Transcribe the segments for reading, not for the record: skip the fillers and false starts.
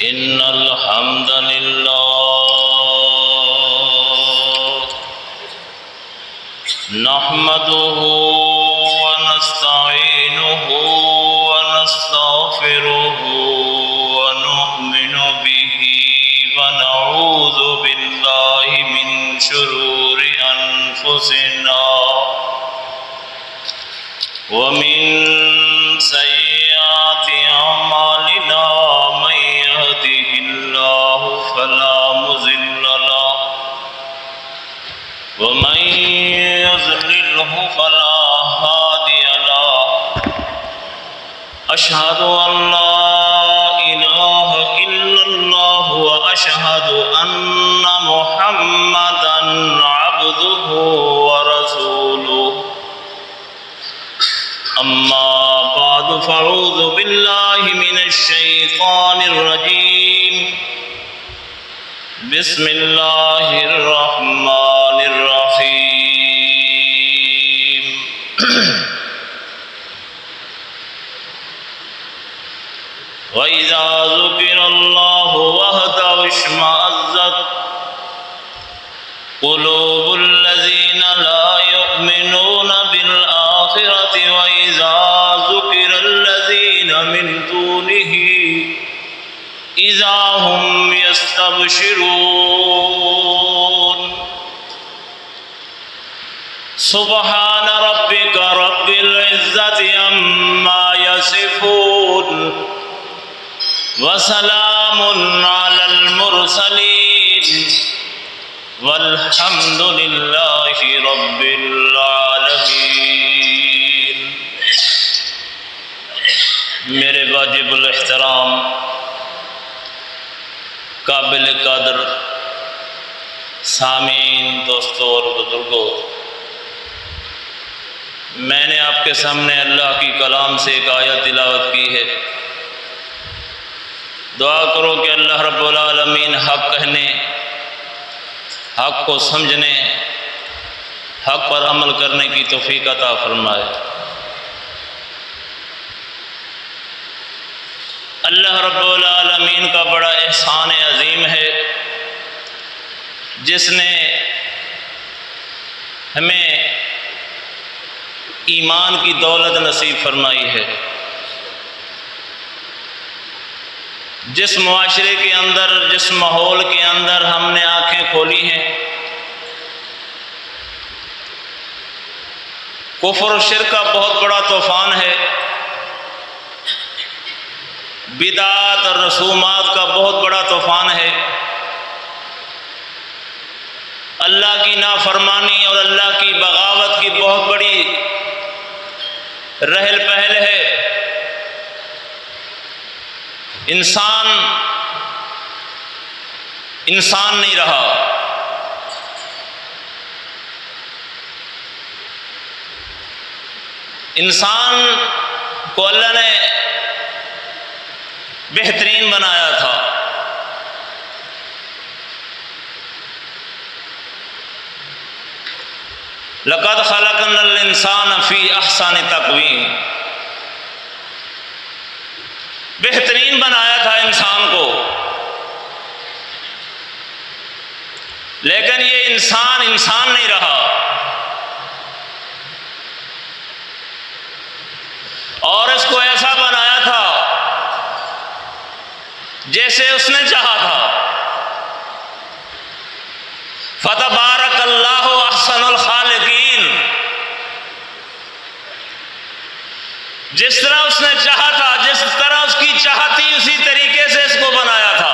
إن الحمد لله نحمده ونستعينه ونستغفره ونؤمن به ونعوذ بالله من شرور أنفسنا ومن سيئات أعمالنا من يهده الله فلا مضل له ومن يضلله فلا هادي له أشهد أن لا إله إلا الله وأشهد أن محمدا عبده ورسوله أما بعد فأعوذ بالله من الشيطان الرجيم بسم الله الرحمن الرحيم وإذا ذكر الله وحده اشمأزت قلوب الذين لا يؤمنون بالآخرة وإذا ذكر الذين من دونه إذا هم يستبشرون سبحان ربك رب العزة عما يصفون وسلام على المرسلين والحمد لله رب العالمين۔ میرے واجب الاحترام قابل قدر سامعین، دوستوں اور بزرگوں، میں نے آپ کے سامنے اللہ کی کلام سے ایک آیت تلاوت کی ہے۔ دعا کرو کہ اللہ رب العالمین حق کہنے، حق کو سمجھنے، حق پر عمل کرنے کی توفیق عطا فرمائے۔ اللہ رب العالمین کا بڑا احسان عظیم ہے جس نے ہمیں ایمان کی دولت نصیب فرمائی ہے۔ جس معاشرے کے اندر، جس ماحول کے اندر ہم نے آنکھیں کھولی ہیں، کفر و شرک کا بہت بڑا طوفان ہے، بدعات اور رسومات کا بہت بڑا طوفان ہے، اللہ کی نافرمانی اور اللہ کی بغاوت کی بہت بڑی رہل پہل ہے۔ انسان نہیں رہا۔ انسان کو اللہ نے بہترین بنایا تھا۔ لَقَدْ خَلَقْنَا الْإِنسَانَ فِي أَحْسَنِ تَقْوِيمٍ، بہترین بنایا تھا انسان کو، لیکن یہ انسان نہیں رہا، اور اس کو ایسا بنایا تھا جیسے اس نے چاہا تھا۔ فَتَبَارَكَ اللَّهُ أَحْسَنُ الْخَالِقِينَ، جس طرح اس نے چاہا تھا، جس طرح اس کی چاہت تھی، اسی طریقے سے اس کو بنایا تھا۔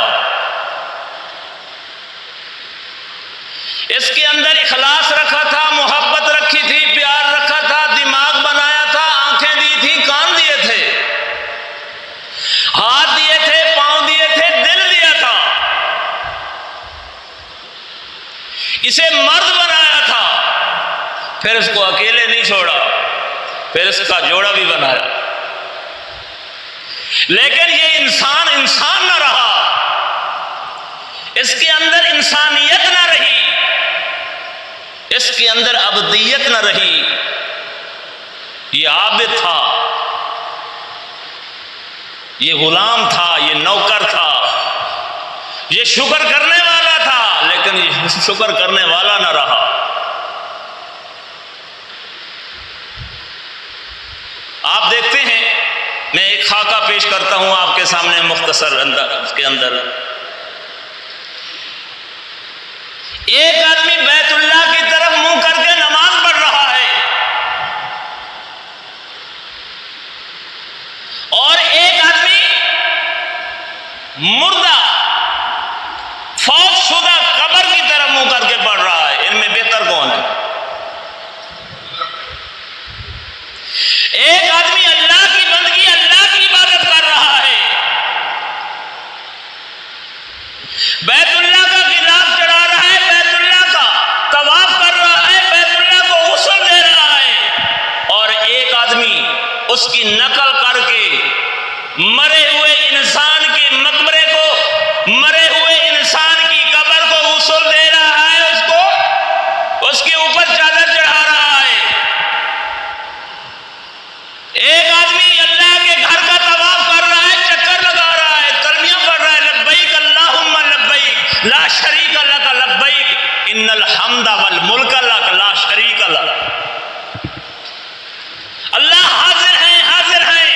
اس کے اندر اخلاص رکھا تھا، محبت رکھی تھی، پیار رکھا تھا، دماغ بنایا تھا، آنکھیں دی تھی، کان دیے تھے، ہاتھ دیے تھے، پاؤں دیے تھے، دل دیا تھا۔ اسے مرد بنایا تھا، پھر اس کو اکیلے نہیں چھوڑا، پھر اس کا جوڑا بھی بنایا۔ لیکن یہ انسان نہ رہا، اس کے اندر انسانیت نہ رہی، اس کے اندر ابدیت نہ رہی۔ یہ عابد تھا، یہ غلام تھا، یہ نوکر تھا، یہ شکر کرنے والا تھا لیکن یہ شکر کرنے والا نہ رہا۔ آپ دیکھتے ہیں، میں ایک خاکہ پیش کرتا ہوں آپ کے سامنے مختصر انداز کے اندر۔ ایک آدمی بیت اللہ کی طرف منہ کر کے نماز پڑھ رہا ہے، اور ایک آدمی مردہ فوت شدہ قبر کی طرف منہ کر کے پڑھ رہا ہے، ان میں بہتر کون ہے؟ ایک آدمی اللہ کی بندگی، اللہ کی عبادت کر رہا ہے، بیت اللہ کا غلاف چڑھا رہا ہے، بیت اللہ کا طواف کر رہا ہے، بیت اللہ کو غسل دے رہا ہے، اور ایک آدمی اس کی نقل کر کے مرے ہوئے انسان کے مقبرے کو، مرے ہوئے انسان کی قبر کو غسل دے رہا ہے، اس کو اس کے اوپر چادر چڑھا رہا ہے۔ ایک آدمی اللہ کے گھر کا طواف کر رہا ہے، چکر لگا رہا ہے، تلبیہ پڑھ رہا ہے، لبیک اللہم لبیک لا شریک لک لبیک ان الحمد والملک لک لا شریک لک۔ اللہ حاضر ہیں، حاضر ہیں،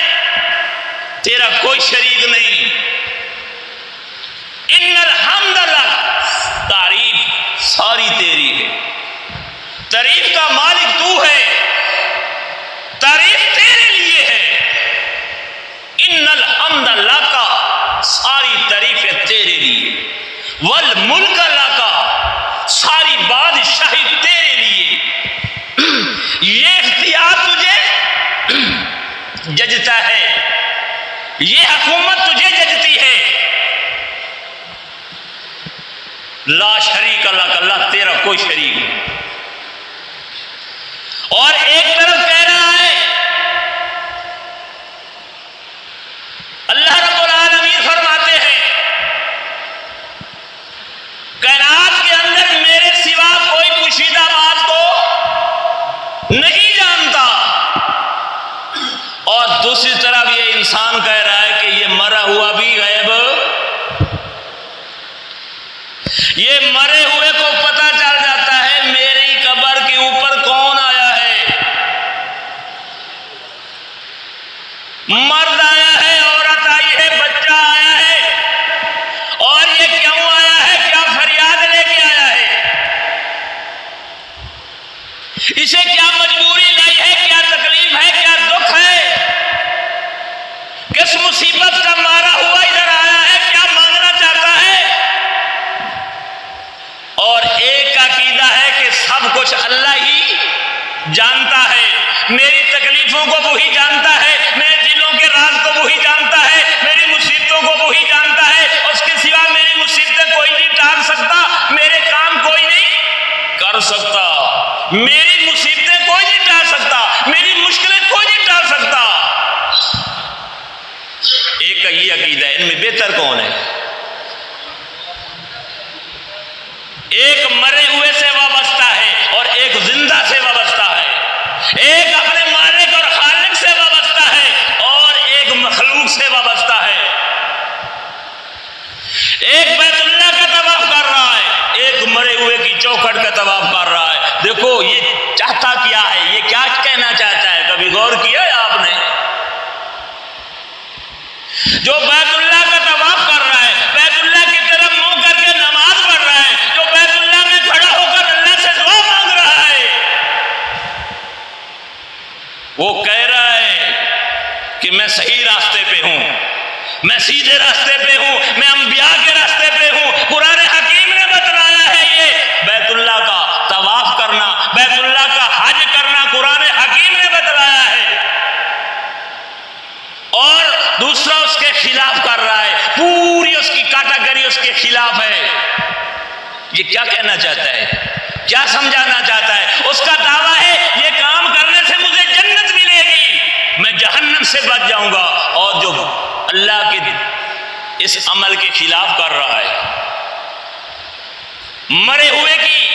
تیرا کوئی شریک نہیں۔ ان الحمد لک، تعریف ساری تیری ہے، تعریف کا مالک تو ہے، تعریف تیرے لیے ہے۔ ان الحمد لک، ساری تعریفیں تیرے لیے، والملک لک، ساری بادشاہی تیرے لیے۔ یہ اختیار تجھے ججتا ہے، یہ حکومت تجھے ججتی ہے۔ لا شریک لک، اللہ تیرا کوئی شریک نہیں۔ اور ایک طرف کہہ رہا ہے، اللہ رب العالمین فرماتے ہیں کائنات کے اندر میرے سوا کوئی پوشیدہ بات کو نہیں جانتا، اور دوسری طرف یہ انسان کہہ رہا ہے کہ یہ مرا ہوا بھی غیب، یہ مرے ہوئے کو پتہ چل جاتا ہے میری قبر کے اوپر کون آیا ہے، مرد آیا ہے، عورت آئی ہے، بچہ آیا ہے، اور یہ کیوں آیا ہے، کیا فریاد لے کے آیا ہے، اسے کیا مجبوری لائی ہے، کیا تکلیف ہے، کیا دکھ ہے، کس مصیبت کا مارا ہوا ادھر آیا ہے، کیا مانگنا چاہتا ہے۔ اور ایک عقیدہ ہے کہ سب کچھ اللہ ہی جانتا ہے، میری تکلیفوں کو وہی جانتا ہے، میرے دلوں کے راز کو وہی جانتا ہے، میری مصیبتوں کو وہی جانتا ہے، اس کے سوا میری مصیبتیں کوئی نہیں ٹال سکتا، میرے کام کوئی نہیں کر سکتا، میری مصیبتیں کوئی نہیں ٹال سکتا، میری مشکلیں کوئی نہیں ٹال سکتا۔ ایک کا یہ عقیدہ ہے، ان میں بہتر کون ہے؟ ایک مرے ہوئے سے وابستہ ہے اور ایک زندہ سے وابستہ ہے، ایک اپنے مالک اور خالق سے وابستہ ہے اور ایک مخلوق سے وابستہ ہے، ایک بیت اللہ کا طواف کر رہا ہے، ایک مرے ہوئے کی چوکھٹ کا طواف کر رہا ہے۔ دیکھو یہ چاہتا کیا ہے، یہ کیا کہنا چاہتا ہے، کبھی غور کیا ہے آپ نے؟ جو بیت اللہ کا طواف کر رہا ہے، بیت اللہ کی طرف منہ کر کے نماز پڑھ رہا ہے، جو بیت اللہ میں کھڑا ہو کر اللہ سے دعا مانگ رہا ہے، وہ کہہ رہا ہے کہ میں صحیح راستے پہ ہوں، میں سیدھے راستے پہ ہوں، میں انبیاء کے راستے پہ ہوں۔ قرآن حکیم نے بتلایا ہے یہ بیت اللہ کا طواف کرنا، بیت اللہ کا حج کرنا قرآن حکیم نے بتلایا ہے، اور دوسرا اس کے خلاف کر رہا ہے، پوری اس کی کیٹیگری اس کے خلاف ہے۔ یہ کیا کہنا چاہتا ہے، کیا سمجھانا چاہتا ہے؟ اس کا دعویٰ ہے یہ کام کرنے سے مجھے جنت ملے گی، میں جہنم سے بچ جاؤں گا، اور جو اللہ کے اس عمل کے خلاف کر رہا ہے، مرے ہوئے کی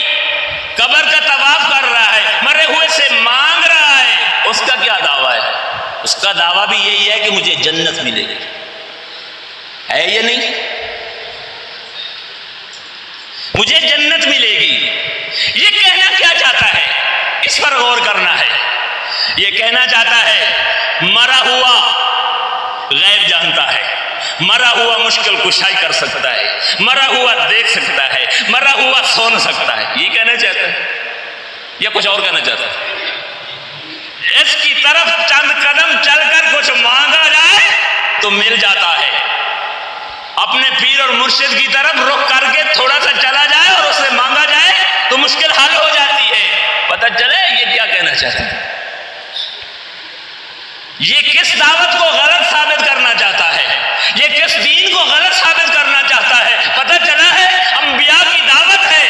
قبر کا طواف کر رہا ہے، مرے ہوئے سے مانگ رہا ہے، اس کا کیا دعویٰ ہے؟ اس کا دعویٰ بھی یہی ہے کہ مجھے جنت ملے گی، ہے یا نہیں؟ پر غور کرنا ہے. یہ کہنا چاہتا ہے مرا ہوا غیب جانتا ہے, مرا ہوا مشکل کشائی کر سکتا ہے, مرا ہوا دیکھ سکتا ہے, مرا ہوا سن سکتا ہے. یہ کہنا چاہتا ہے یا کچھ اور کہنا چاہتا ہے؟ اس کی طرف چند قدم چل کر کچھ مانگا جائے تو مل جاتا ہے. اپنے پیر اور مرشد کی طرف رخ کر کے تھوڑا سا چلا جائے اور اس سے مانگا جائے تو مشکل حل ہو جاتی ہے. پتہ چلے یہ کیا کہنا چاہتا ہے, یہ کس دعوت کو غلط ثابت کرنا چاہتا ہے, یہ کس دین کو غلط ثابت کرنا چاہتا ہے. پتہ چلا ہے انبیاء کی دعوت ہے,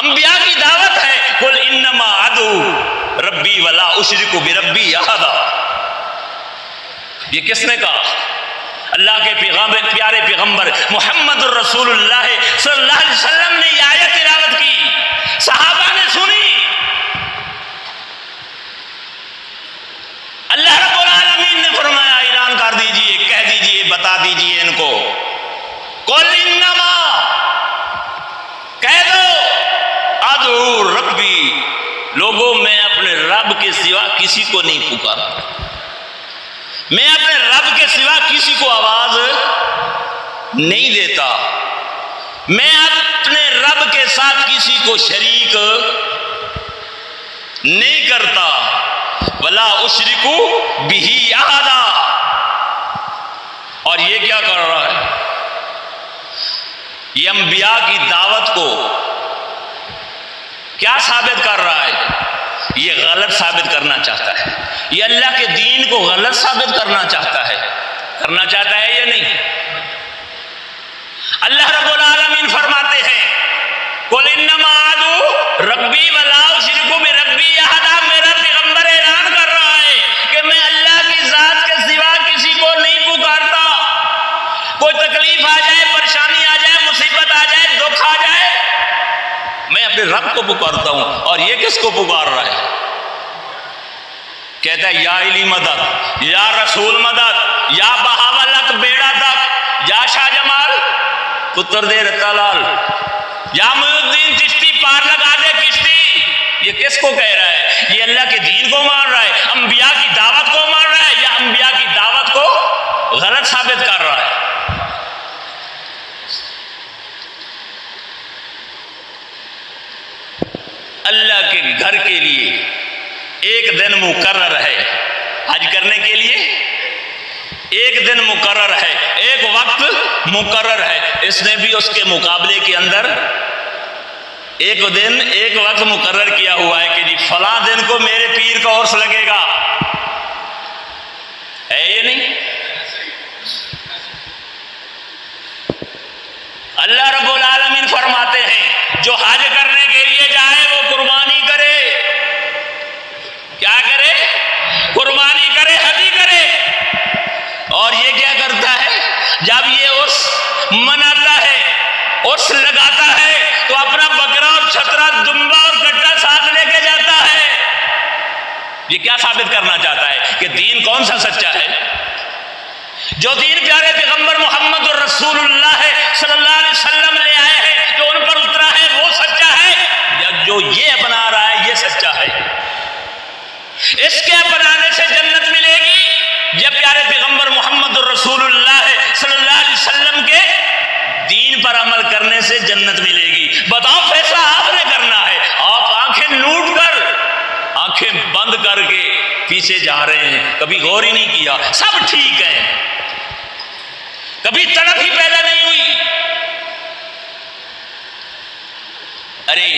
انبیاء کی دعوت ہے. قل انما ادعو ربی ولا اشرک بربی احدا. یہ کس نے کہا؟ اللہ کے پیارے پیغمبر محمد الرسول اللہ صلی اللہ علیہ وسلم نے یہ آیت تلاوت کی, صحابہ نے سنی. اللہ رب العالمین نے فرمایا اعلان کر دیجئے, کہہ دیجئے, بتا دیجئے ان کو, قل انما, کہہ دو, ادعو ربی, لوگوں میں اپنے رب کے سوا کسی کو نہیں پکارا, میں اپنے رب کے سوا کسی کو آواز نہیں دیتا, میں اپنے رب کے ساتھ کسی کو شریک نہیں کرتا, ولا اشرکو بہی احدا. اور یہ کیا کر رہا ہے؟ یہ انبیاء کی دعوت کو کیا ثابت کر رہا ہے؟ یہ غلط ثابت کرنا چاہتا ہے, یہ اللہ کے دین کو غلط ثابت کرنا چاہتا ہے. کرنا چاہتا ہے یا نہیں؟ اللہ رب العالمین فرماتے ہیں قل انما ادعو ربی ولا اشرک بربی احدا. میرا پیغمبر اعلان کر رہا ہے کہ میں اللہ کی ذات کے سوا کسی کو نہیں پکارتا. کوئی تکلیف آ جائے, پریشانی آ جائے, مصیبت آ جائے, دکھ آ جائے, میں اپنے رب کو پکارتا ہوں. اور یہ کس کو پکار رہا ہے؟ کہتا ہے یا علی مدد, یا رسول مدد, یا بہاولت بیڑا تک, یا شاہ جمال پتر دے رتا لال, یا محی الدین چشتی پار لگا دے کشتی. یہ کس کو کہہ رہا ہے؟ یہ اللہ کے دین کو مان رہا ہے, انبیاء کی دعوت کو مان رہا ہے, یا انبیاء کی دعوت کو غلط ثابت کر رہا ہے؟ اللہ کے گھر کے لیے ایک دن مقرر ہے, حج کرنے کے لیے ایک دن مقرر ہے, ایک وقت مقرر ہے. اس نے بھی اس کے مقابلے کے اندر ایک دن ایک وقت مقرر کیا ہوا ہے کہ جی فلاں دن کو میرے پیر کا عرس لگے گا. ہے یہ نہیں؟ اللہ رب العالمین فرماتے ہیں جو حج کرنے کے لیے جائے وہ قربانی کرے. کیا کرے؟ قربانی کرے, حج کرے. اور یہ کیا کرتا ہے؟ جب یہ عرس مناتا ہے, عرس لگاتا ہے, تو اپنا بکرا اور چھترا, دمبا اور کٹا ساتھ لے کے جاتا ہے. یہ کیا ثابت کرنا چاہتا ہے کہ دین کون سا سچا ہے؟ جو دین پیارے پیغمبر محمد الرسول اللہ صلی اللہ علیہ وسلم لے آئے ہیں, جو ان پر اترا ہے وہ سچا ہے, یا جو یہ اپنا رہا ہے یہ سچا ہے؟ اس کے اپنانے سے جنت ملے گی یا پیارے پیغمبر محمد الرسول اللہ صلی اللہ علیہ وسلم کے دین پر عمل کرنے سے جنت ملے گی؟ بتاؤ, فیصلہ آپ نے کرنا ہے. آپ آنکھیں لوٹ کر, آنکھیں بند کر کے پیچھے جا رہے ہیں, کبھی غور ہی نہیں کیا, سب ٹھیک ہے, کبھی تڑپ ہی پیدا نہیں ہوئی. ارے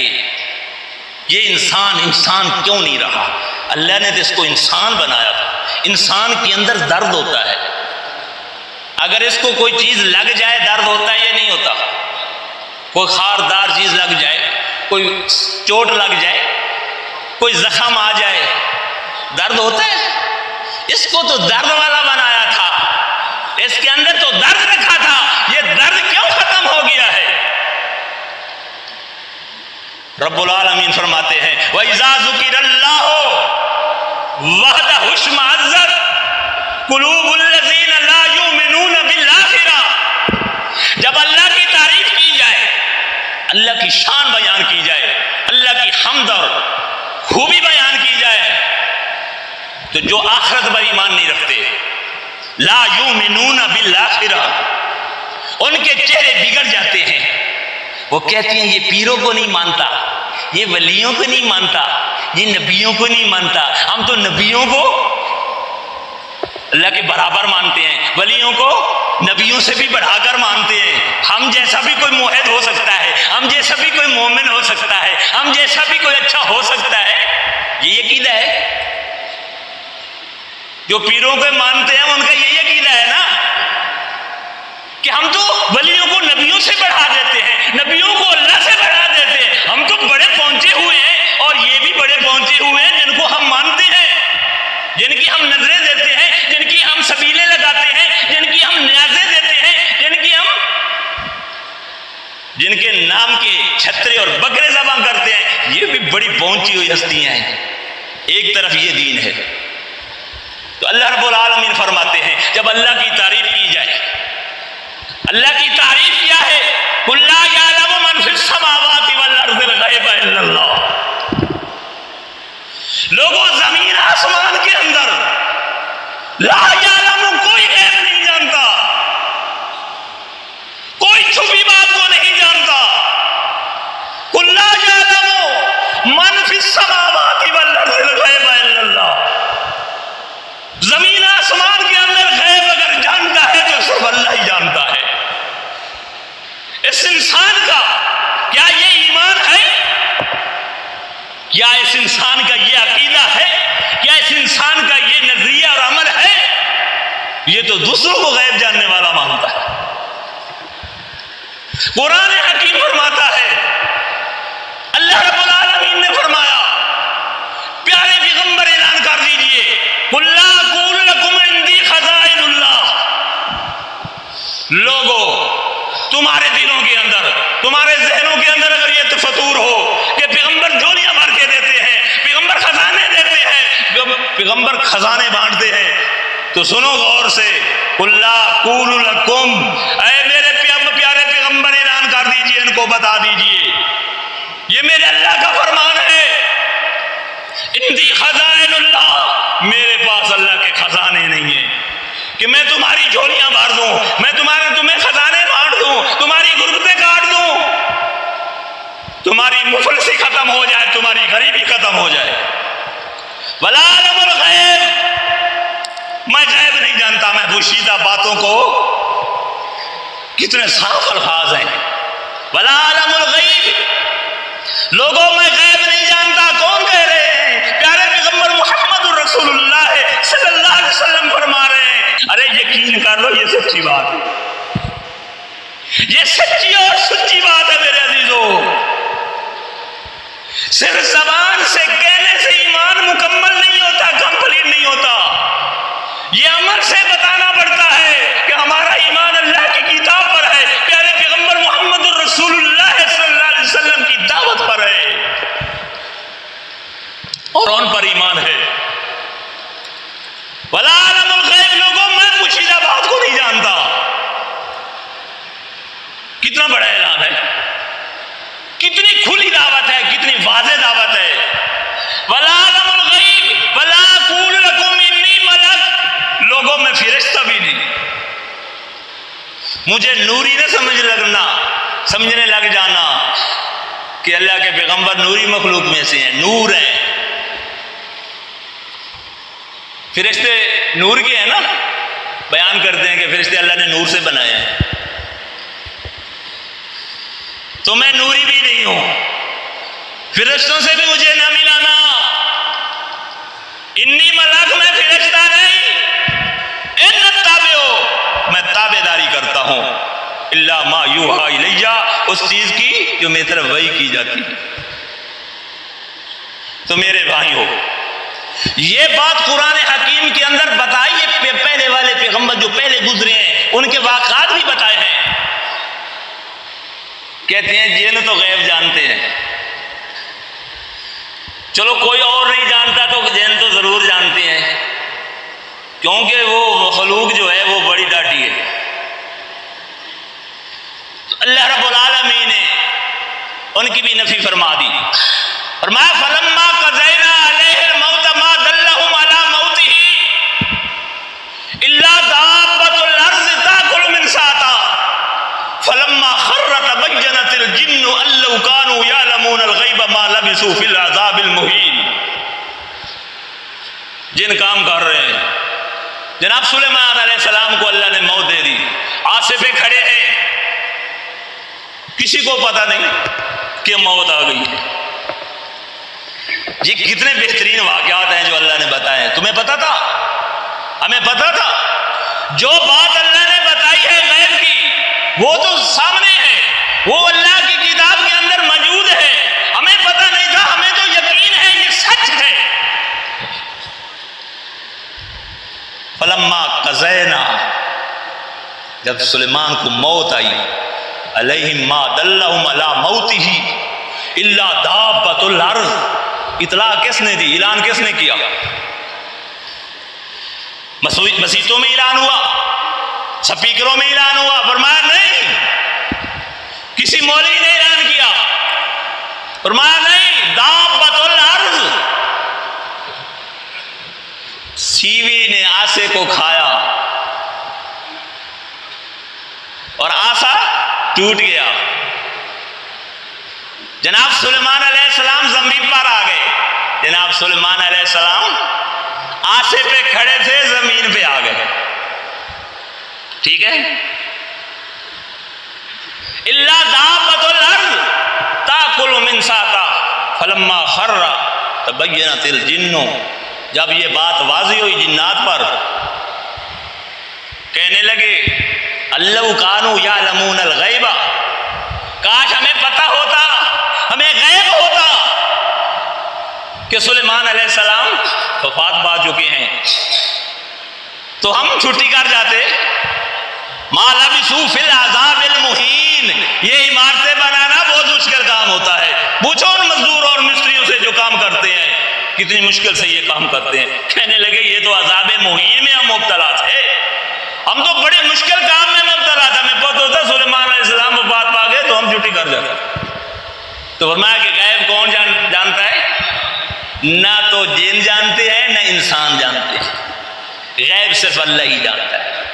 یہ انسان کیوں نہیں رہا؟ اللہ نے تو اس کو انسان بنایا تھا. انسان کے اندر درد ہوتا ہے, اگر اس کو کوئی چیز لگ جائے درد ہوتا ہے یا نہیں ہوتا؟ کوئی خاردار چیز لگ جائے, کوئی چوٹ لگ جائے, کوئی زخم آ جائے, درد ہوتا ہے. اس کو تو درد والا بنایا تھا, اس کے اندر تو درد رکھا تھا. یہ درد کیوں ختم ہو گیا ہے؟ رب العالمین فرماتے ہیں وَإِذَا ذُكِرَ اللَّهُ وَحْدَهُ اشْمَأَزَّتْ قُلُوبُ الَّذِينَ لَا يُؤْمِنُونَ بِالْآخِرَةِ. جب اللہ کی تعریف کی جائے, اللہ کی شان بیان کی جائے, حمد اور خوبی بیان کی جائے تو جو آخرت پر ایمان نہیں رکھتے، لا یؤمنون بالآخرہ، ان کے چہرے بگڑ جاتے ہیں. وہ کہتی ہیں یہ پیروں کو نہیں مانتا، یہ ولیوں کو نہیں مانتا، یہ نبیوں کو نہیں مانتا. ہم تو نبیوں کو اللہ کے برابر مانتے ہیں، ولیوں کو نبیوں سے بھی بڑھا کر مانتے ہیں. ہم جیسا بھی کوئی موحد ہو سکتا ہے، ہم جیسا بھی کوئی مومن ہو سکتا ہے، ہم جیسا بھی کوئی اچھا ہو سکتا ہے. یہ عقیدہ ہے. جو پیروں کو مانتے ہیں ان کا یہ عقیدہ ہے نا کہ ہم تو ولیوں کو نبیوں سے بڑھا دیتے ہیں، نبیوں کو اللہ سے بڑھا دیتے ہیں. ہم تو بڑے پہنچے ہوئے ہیں، اور یہ بھی بڑے پہنچے ہوئے ہیں جن کو ہم مانتے ہیں، جن کی ہم نظریں دیتے ہیں، جن کی ہم سبیلیں لگاتے ہیں، جن کی ہم نیازیں دیتے ہیں، جن کے نام کے چھترے اور بکرے ذبح کرتے ہیں. یہ بھی بڑی پہنچی ہوئی ہستیاں ہیں. ایک طرف یہ دین ہے. تو اللہ رب العالمین فرماتے ہیں جب اللہ کی تعریف کی جائے، اللہ کی تعریف کیا ہے؟ قُلْ لَا يَعْلَمُ مَنْ فِي السَّمَاوَاتِ وَالْأَرْضِ الْغَيْبَ إِلَّا اللَّهُ. لوگوں زمین آسمان کے اندر لا یعلم، کوئی غیب نہیں جانتا، کوئی چھپی بات کو نہیں جانتا. قُلْ لَا يَعْلَمُ مَنْ فِي السَّمَاوَاتِ وَالْأَرْضِ الْغَيْبَ إِلَّا اللَّهُ. زمین آسمان کے اندر غیب اگر جانتا ہے تو صرف اللہ ہی جانتا ہے. اس انسان کا کیا یہ ایمان ہے؟ کیا اس انسان کا یہ عقیدہ ہے؟ کیا اس انسان کا یہ نظریہ اور عمل ہے؟ یہ تو دوسروں کو غیب جاننے والا مانتا ہے. قرآن حکیم فرماتا ہے، اللہ رب العالمین نے فرمایا، پیارے پیغمبر اعلان کر دیجئے، قُلْ لَا أَقُولُ لَكُمْ عِنْدِي خَزَائِنُ اللَّهِ. لوگوں تمہارے دلوں کے اندر، تمہارے ذہنوں کے اندر اگر یہ تفکر ہو کہ پیغمبر جھولیاں بھر کے دیتے ہیں، پیغمبر خزانے دیتے ہیں، پیغمبر خزانے بانٹتے ہیں، تو سنو غور سے، قُلْ لَا أَقُولُ لَكُمْ، اے میرے پیارے پیغمبر اعلان کر دیجئے، ان کو بتا دیجئے، یہ میرے اللہ کا فرمان ہے، عندی خزائن اللہ، میرے پاس اللہ کے خزانے نہیں ہیں کہ میں تمہاری جھولیاں بھر دوں، میں تمہیں خزانے بانٹ دوں، تمہاری غربتیں کاٹ دوں، تمہاری مفلسی ختم ہو جائے، تمہاری غریبی ختم ہو جائے. ولا اعلم الغیب، میں غیب نہیں جانتا. میں پوشیدہ باتوں کو، کتنے صاف الفاظ ہیں، ولا اعلم الغیب. لوگوں میں غیب نہیں جانتا، کون کہہ رہے ہیں؟ پیارے پیغمبر محمد الرسول اللہ صلی اللہ علیہ وسلم فرما رہے ہیں. ارے یقین کر لو، یہ سچی بات ہے، یہ سچی اور سچی بات ہے میرے عزیزو. صرف زبان سے کہنے سے ایمان مکمل نہیں ہوتا، کمپلیٹ نہیں ہوتا. یہ عمل سے بتانا پڑتا ہے کہ ہمارا ایمان اللہ کی کتاب پر ہے، پیارے پیغمبر محمد الرسول اللہ صلی اللہ علیہ وسلم کی دعوت پر ہے، اور ان پر ایمان ہے. ولا اعلم الغیب، لوگوں میں پوشیدہ بات کو نہیں جانتا. کتنا بڑا اعلان ہے، کتنی کھلی دعوت ہے، کتنی واضح دعوت ہے. ولا اعلم الغیب ولا اقول لکم انی ملک، لوگوں میں فرشتہ بھی نہیں. مجھے نوری نہ سمجھنے لگ جانا کہ اللہ کے پیغمبر نوری مخلوق میں سے ہیں، نور ہیں. فرشتے نور کے ہیں نا، بیان کرتے ہیں کہ فرشتے اللہ نے نور سے بنائے ہیں. تو میں نوری بھی نہیں ہوں، فرشتوں سے بھی مجھے نہ ملانا. انی ملک، میں فرشتہ نہیں. ان اتبع، میں تابع داری کرتا ہوں، الا ما یوحی الیہ، اس چیز کی جو میری طرف وحی کی جاتی ہے. تو میرے بھائیو، یہ بات قرآن حکیم کے اندر بتائی ہے. پہلے والے پیغمبر جو پہلے گزرے ہیں ان کے واقعات بھی بتائے ہیں. کہتے ہیں جن تو غیب جانتے ہیں. چلو کوئی اور نہیں جانتا تو جن تو ضرور جانتے ہیں، کیونکہ وہ مخلوق جو ہے وہ بڑی ڈاٹی ہے. تو اللہ رب العالمین نے ان کی بھی نفی فرما دی. فرمایا فلما قضینا علیہ الموت ما دلہم علی موتہ الا دابۃ الارض تاکل من ساعتہ فلما خر تبینت الجن ان لو كانوا یعلمون الغیب ما لبثوا فی العذاب المہین. جن کام کر رہے ہیں. جناب سلیمان علیہ السلام کو اللہ نے موت دے دی، عاصف پہ کھڑے ہیں، کسی کو پتہ نہیں کہ موت آ گئی ہے. یہ کتنے بہترین واقعات ہیں جو اللہ نے بتائے ہیں. تمہیں پتا تھا؟ ہمیں پتا تھا؟ جو بات اللہ نے بتائی ہے غیب کی وہ تو سامنے ہے، وہ اللہ کی کتاب کے اندر موجود ہے. ہمیں پتا نہیں تھا، ہمیں تو یقین ہے یہ سچ ہے. فلما قضینا، جب سلیمان کو موت آئی، علیہم ما دلہم علی موتہ الا دابۃ الارض. اطلاع کس نے دی؟ اعلان کس نے کیا؟ مسیتوں میں اعلان ہوا، سپیکروں میں اعلان ہوا؟ فرمایا نہیں. کسی مولوی نے اعلان کیا؟ فرمایا نہیں. دابۃ الارض. سیوی نے آسے کو کھایا اور آسا ٹوٹ گیا. جناب سلیمان علیہ السلام زمین پر آ گئے. جناب سلیمان علیہ السلام آسے پہ کھڑے تھے، زمین پہ آ گئے. ٹھیک ہے. الا دابۃ الارض تاکل من ساعتہ فلما خر تبینت الجن. جب یہ بات واضح ہوئی جنات پر، کہنے لگے اللہ کانوا یعلمون الغیب، کاش ہمیں پتہ ہوتا، ہمیں غیب ہوتا کہ سلیمان علیہ السلام وفات پا چکے ہیں تو ہم چھٹی کر جاتے. ما لبثوا فی العذاب المہین. یہ عمارتیں بنانا بہت مشکل کام ہوتا ہے. پوچھو ان مزدور اور مستریوں سے جو کام کرتے ہیں کتنی مشکل سے یہ کام کرتے ہیں. کہنے لگے یہ تو عذاب مہین میں ہم مبتلا تھے، ہم تو بڑے مشکل کام میں مبتلا تھا. ہمیں پتہ ہوتا سلیمان علیہ السلام وفات پا گئے تو ہم چھٹی کر جاتے. تو فرمایا کہ غیب کون جانتا ہے؟ نہ تو جن جانتے ہیں نہ انسان جانتے ہیں. غیب صرف اللہ ہی جانتا ہے.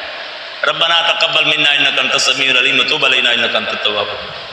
ربنا تقبل منا انک انت السمیع العلیم وتب علینا انک انت التواب الرحیم.